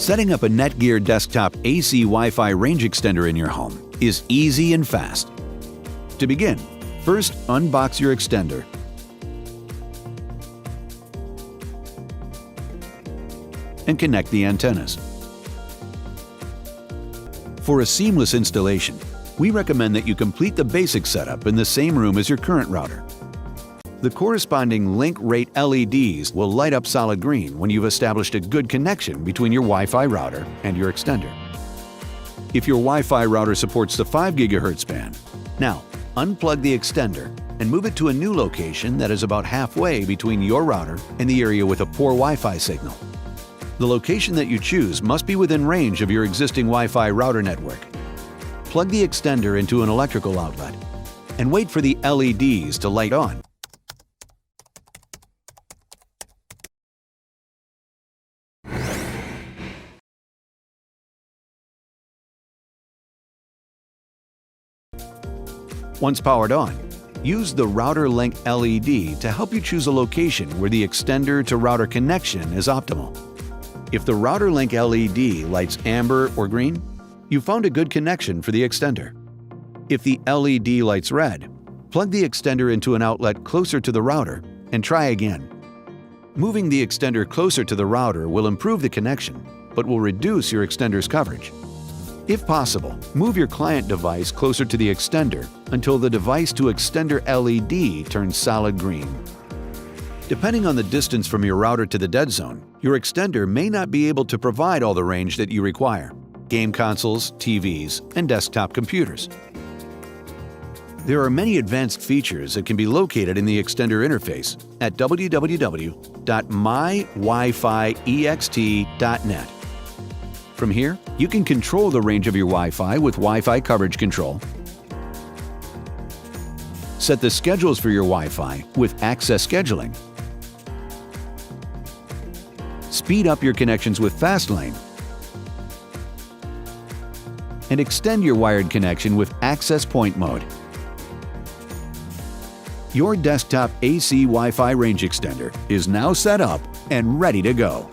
Setting up a Netgear desktop AC Wi-Fi range extender in your home is easy and fast. To begin, first unbox your extender. And connect the antennas. For a seamless installation, we recommend that you complete the basic setup in the same room as your current router. The corresponding link rate LEDs will light up solid green when you've established a good connection between your Wi-Fi router and your extender. If your Wi-Fi router supports the 5 GHz band, now unplug the extender and move it to a new location that is about halfway between your router and the area with a poor Wi-Fi signal. The location that you choose must be within range of your existing Wi-Fi router network. Plug the extender into an electrical outlet and wait for the LEDs to light on. Once powered on, use the Router Link LED to help you choose a location where the extender to router connection is optimal. If the Router Link LED lights amber or green, you found a good connection for the extender. If the LED lights red, plug the extender into an outlet closer to the router and try again. Moving the extender closer to the router will improve the connection, but will reduce your extender's coverage. If possible, move your client device closer to the extender until the device to extender LED turns solid green. Depending on the distance from your router to the dead zone, your extender may not be able to provide all the range that you require: game consoles, TVs, and desktop computers. There are many advanced features that can be located in the extender interface at www.mywifiext.net. From here, you can control the range of your Wi-Fi with Wi-Fi coverage control, set the schedules for your Wi-Fi with access scheduling, speed up your connections with Fastlane, and extend your wired connection with access point mode. Your desktop AC Wi-Fi range extender is now set up and ready to go.